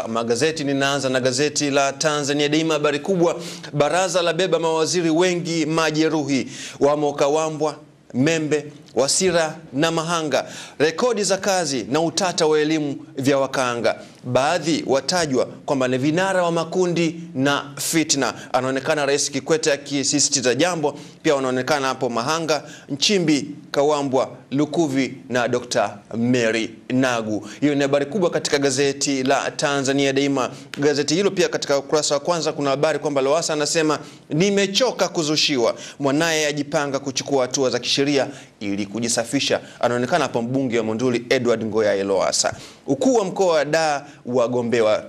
wa magazeti. Ninaanza na gazeti la Tanzania Daima. Habari kubwa, baraza la beba mawaziri wengi majeruhi, wamo Kawambwa, Membe, Wasira na Mahanga. Rekodi za kazi na utata wa elimu vya wakanga. Baadhi watajwa kwamba ni vinara wa makundi na fitna. Anaonekana Rais Kikwete akisisitiza jambo. Pia wanaonekana hapo Mahanga, Nchimbi, Kawambwa, Lukuvi na Dr. Mary Nagu. Hiyo ni habari kubwa katika gazeti la Tanzania Daima. Gazeti hilo pia katika ukurasa wa kwanza kuna habari kwamba Lowassa anasema nimechoka kuzushiwa. Mwanaye ajipanga kuchukua hatua za kisheria ili kujisafisha. Anaonekana hapo mbunge wa Monduli Edward Ngoyai Lowassa. Ukuu wa mkoa wa Dar wagombewa.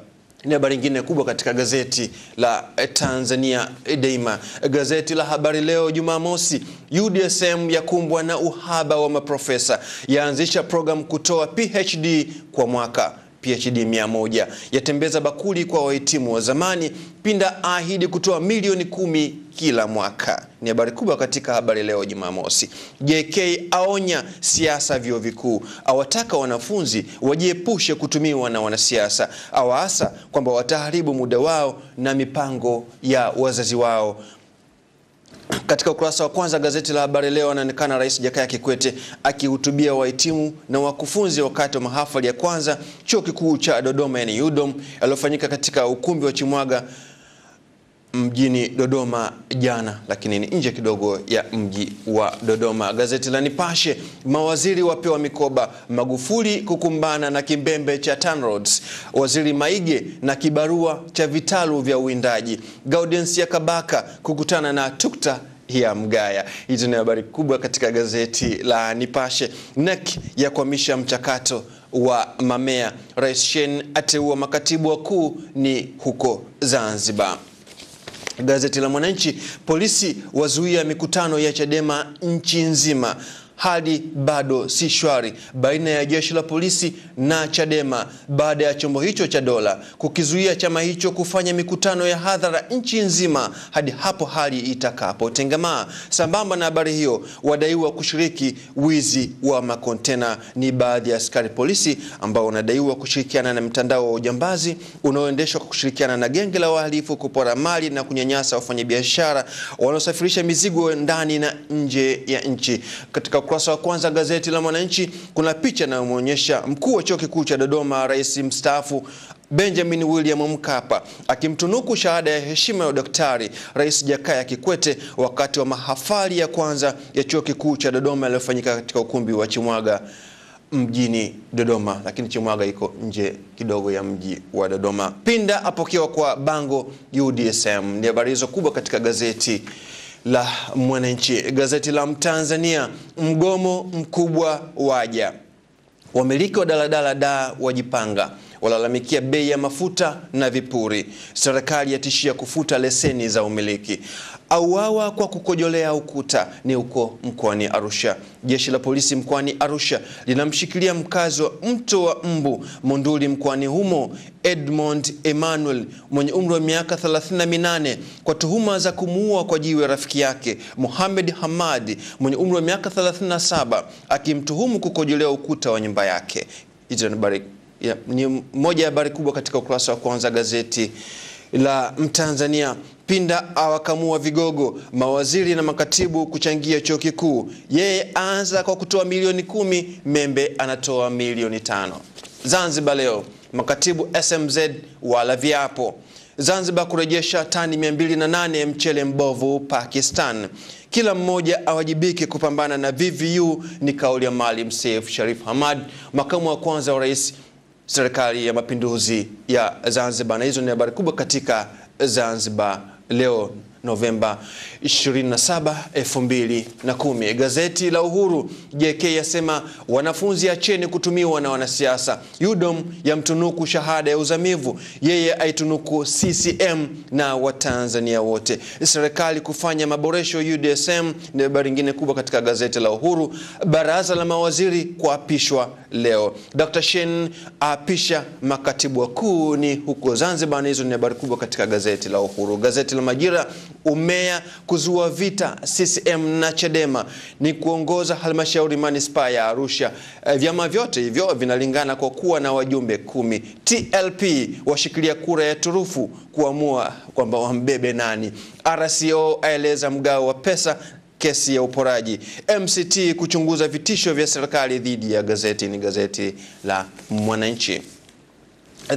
Ni habari nyingine kubwa katika gazeti la Tanzania Daima. Gazeti la Habari Leo Jumamosi, UDSM yakumbwa na uhaba wa maprofesa, yaanzisha program kutoa PhD kwa mwaka. PhD 100 yatembeza bakuli kwa wahitimu wa zamani. Pinda ahidi kutoa milioni 10 kila mwaka. Ni habari kubwa katika Habari Leo Jumamosi. JK aonya siasa vyuo vikuu, awataka wanafunzi wajiepushe kutumiwa na wanasiasa, awaasa kwamba wataharibu muda wao na mipango ya wazazi wao. Katika ukurasa wa kwanza gazeti la Habari Leo anaonekana Rais Jakaya Kikwete akihutubia wahitimu na wakufunzi wakati wa mahafali ya kwanza Chuo Kikuu cha Dodoma yani UDOM yaliyofanyika katika ukumbi wa Chimwaga mjini Dodoma jana, lakini ni nje kidogo ya mji wa Dodoma. Gazeti la Nipashe, mawaziri wapewa mikoba, Magufuli kukumbana na kimbembe cha TANROADS, Waziri Maige na kibarua cha vitalu vya uwindaji, Gaudensia Kabaka kukutana na Tukta ya Mgaya. Hizo ni habari kubwa katika gazeti la Nipashe. NEC ya kuhamisha mchakato wa mamea, Rais Shein ateua makatibu wakuu ni huko Zanzibar. Gazeti la Mwananchi, polisi wazuia mikutano ya Chadema nchi nzima, hadi bado si shwari baina ya jeshi la polisi na Chadema baada ya chombo hicho cha dola kukizuia chama hicho kufanya mikutano ya hadhara nchi nzima hadi hapo hali itakapotengemaa. Sambamba na habari hiyo, wadaiwa kushiriki wizi wa makontena ni baadhi ya askari polisi ambao wanadaiwa kushirikiana na mtandao wa ujambazi unaoendeshwa kwa kushirikiana na genge la wahalifu kupora mali na kunyanyasa wafanyabiashara wanaosafirisha mizigo ndani na nje ya nchi. Katika ukurasa wa kwanza gazeti la Mwananchi kuna picha inayoonyesha mkuu wa Chuo Kikuu cha Dodoma, rais mstaafu Benjamin William Mkapa akimtunuku shahada ya heshima ya udaktari Rais Jakaya Kikwete wakati wa mahafali ya kwanza ya Chuo Kikuu cha Dodoma yaliyofanyika katika ukumbi wa Chimwaga mjini Dodoma, lakini Chimwaga iko nje kidogo ya mji wa Dodoma. Pinda apokewa kwa bango UDSM. Ni habari hizo kubwa katika gazeti la Mwananchi. Gazeti la Mtanzania, mgomo mkubwa waja, wamiliki wa daladala Dar wajipanga, walalamikia bei ya mafuta na vipuri, serikali yatishia kufuta leseni za umiliki, auawa kwa kukojolea ukuta ni huko mkoani Arusha. Jeshi la polisi mkoani Arusha linamshikilia mkazi wa Mto wa Mbu Monduli mkoani humo Edmond Emmanuel mwenye umri wa miaka 38 kwa tuhuma za kumuua kwa jiwe rafiki yake Mohamed Hamadi mwenye umri wa miaka 37 akimtuhumu kukojolea ukuta wa nyumba yake. Hizo ni moja ya habari kubwa katika ukurasa wa kwanza gazeti la Mtanzania. Pinda awakamua vigogo, mawaziri na makatibu kuchangia chuo kikuu, yeye anza kwa kutoa milioni 10, Membe anatoa milioni 5. Zanzibar Leo, makatibu SMZ wala viapo, Zanzibar kurejesha tani 208 mchele mbovu Pakistan, kila mmoja awajibike kupambana na VVU ni kauli ya Maalim Seif Sharif Hamad, makamu wa kwanza wa rais Serikali ya Mapinduzi ya Zanzibar. Na hizo ni habari kubwa katika Zanzibar Leo Novemba 27, 2010. Gazeti la Uhuru, JK yasema wanafunzi acheni kutumiwa na wanasiasa, UDOM ya mtunuku shahada ya uzamivu, yeye aitunuku CCM na Watanzania wote, serikali kufanya maboresho UDSM. Ni habari nyingine kubwa katika gazeti la Uhuru. Baraza la mawaziri kuapishwa leo, Dr. Shein aapisha makatibu wakuu ni huko Zanzibar. Na hizo ni habari kubwa katika gazeti la Uhuru. Gazeti la Majira, umea kuzua vita CCM na Chadema ni kuongoza halmashauri manispaa ya Arusha. Vyama vyote hivyo vinalingana kwa kuwa na wajumbe 10. TLP washikilia kura ya turufu kuamua kwamba wambebe nani. RCO aeleza mgao wa pesa kesi ya uporaji. MCT kuchunguza vitisho vya serikali dhidi ya gazeti, ni gazeti la Mwananchi.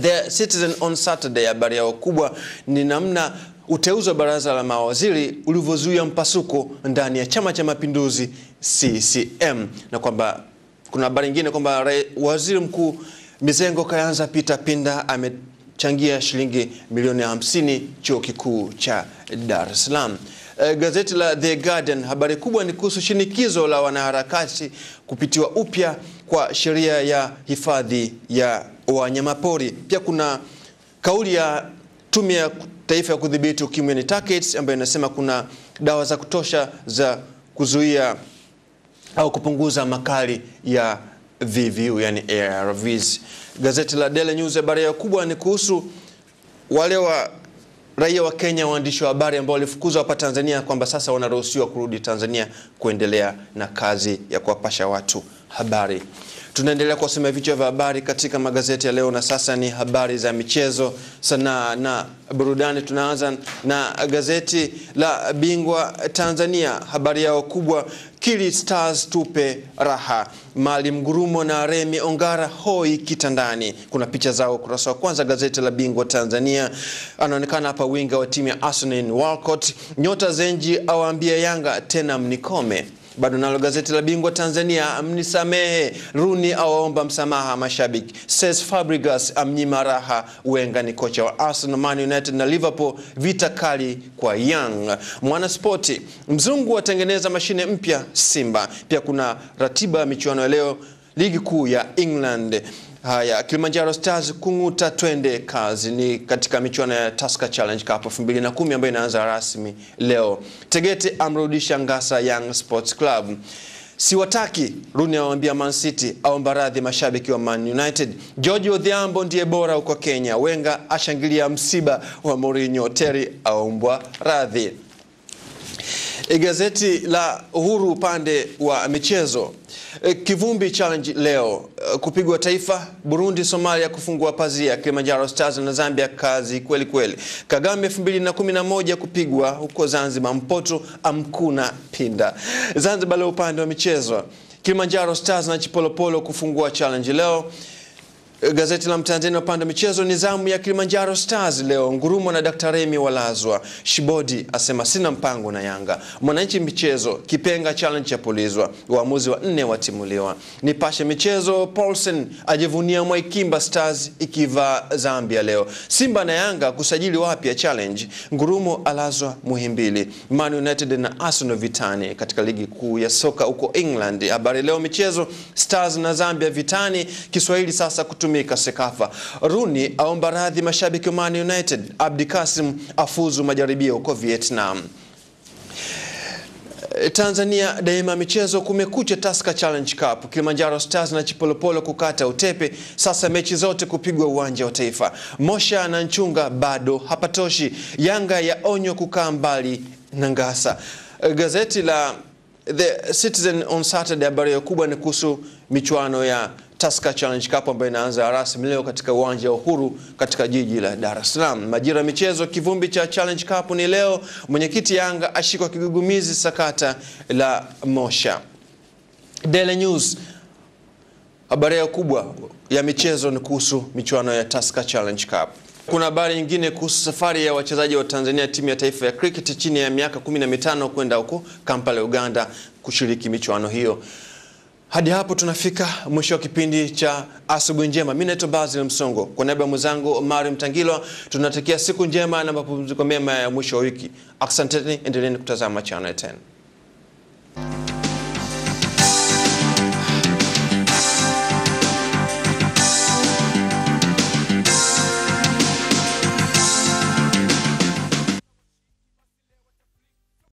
The Citizen on Saturday, habari yao kubwa ni namna uteuzi wa baraza la mawaziri ulivyozuia mpasuko ndani ya Chama cha Mapinduzi CCM, na kwamba kuna habari nyingine kwamba waziri mkuu Mizengo Kayanza Peter Pinda amechangia shilingi milioni 50 chuo kikuu cha Dar es Salaam. Gazeti la The Guardian, habari kubwa ni kuhusu shinikizo la wanaharakati kupitiwa upya kwa sheria ya hifadhi ya wanyamapori. Pia kuna kauli ya Tume ya Taifa ya Kudhibiti Ukimwi ni TACAIDS ambayo inasema kuna dawa za kutosha za kuzuia au kupunguza makali ya VVU, yani ARVs. Gazeti la Daily News, habari ya kubwa ni kuhusu wale raia wa Kenya, waandishi wa habari ambao walifukuzwa hapa Tanzania, kwamba sasa wanaruhusiwa kurudi Tanzania kuendelea na kazi ya kuwapasha watu habari. Tunaendelea kusoma vichwa vya habari katika magazeti ya leo, na sasa ni habari za michezo, sanaa na burudani. Tunaanza na gazeti la Bingwa Tanzania, habari yao kubwa Kili Stars tupe raha, Mali Mgurumo na Remi Ongara hoi kitandani. Kuna picha zao ukurasa wa kwanza gazeti la Bingwa Tanzania. Anaonekana hapa winga wa timu ya Arsenal Walcott. Nyota Zenji awaambia Yanga tena mnikome. Bado nalo gazeti la Bingwa Tanzania, mnisamehe Rooney awaomba msamaha mashabiki. Cesc Fabregas amnyima raha Wenger ni kocha wa Arsenal, Man United na Liverpool vita kali kwa Young. Mwanaspoti, mzungu watengeneza mashine mpya Simba. Pia kuna ratiba ya michuano ya leo ligi kuu ya England. Haya, Kilimanjaro Stars kunguta twende kazi, ni katika michuano ya Tusker Challenge Cup 2010 ambayo inaanza rasmi leo. Tegete amrudisha Ngasa Young Sports Club. Siwataki, Rooney awaambia Man City, aomba radhi mashabiki wa Man United. George Odhiambo ndiye bora huko Kenya. Wenger ashangilia msiba wa Mourinho. Terry aombwa radhi. Gazeti la Uhuru upande wa michezo, Kivumbi Challenge leo, kupigwa taifa Burundi Somalia kufungua pazia, Kilimanjaro Stars na Zambia kazi kweli kweli. Kagame 2011 kupigwa huko Zanzibar, Mpoto amkuna pinda. Zanzibar leo upande wa michezo, Kilimanjaro Stars na Chipolopolo kufungua challenge leo. Gazeti la Mtanzania upande michezo, nizamu ya Kilimanjaro Stars leo, Ngurumo na Dr. Remi walazwa, Shibodi asema sina mpango na Yanga. Mwananchi michezo, Kipenga challenge ya polizwa, waamuzi wa 4 watimuliwa. Nipashe michezo, Paulsen ajivunia Mwaikimba Stars ikiva Zambia leo. Simba na Yanga kusajili wapya challenge, Ngurumo alazwa Muhimbili. Man United na Arsenal vitani katika ligi kuu ya soka huko England. Habari leo michezo, Stars na Zambia vitani, Kiswahili sasa kutumika Sekafa. Rooney aomba radhi mashabiki wa Man United. Abdi Kasim afuzu majaribio huko Vietnam. Tanzania Daima michezo, kumekucha Tusker Challenge Cup, Kilimanjaro Stars na Chipolopolo kukata utepe, sasa mechi zote kupigwa uwanja wa Taifa. Mosha na Nchunga bado hapatoshi, Yanga ya onyo kukaa mbali na Ngasa. Gazeti la The Citizen on Saturday, habari kubwa ni kuhusu michuano ya Tusker Challenge Cup ambayo inaanza rasmi leo katika uwanja wa Uhuru katika jiji la Dar es Salaam. Majira michezo, kivumbi cha Challenge Cup ni leo, mwenyekiti Yanga ashikwa kigugumizi sakata la Mosha. Daily News, habari kubwa ya michezo ni kuhusu michuano ya Tusker Challenge Cup. Kuna habari nyingine kuhusu safari ya wachezaji wa Tanzania timu ya taifa ya cricket chini ya miaka 15 kwenda huko Kampala Uganda kushiriki michuano hiyo. Hadi hapo tunafika mwisho wa kipindi cha Asubuhi Njema. Mimi naitwa Basil Msongo. Kwa niaba ya mwenzangu Omari Mtangilwa, tunatakia siku njema na mapumziko mema ya mwisho wa wiki. Asanteni, endeleeni kutazama Channel 10.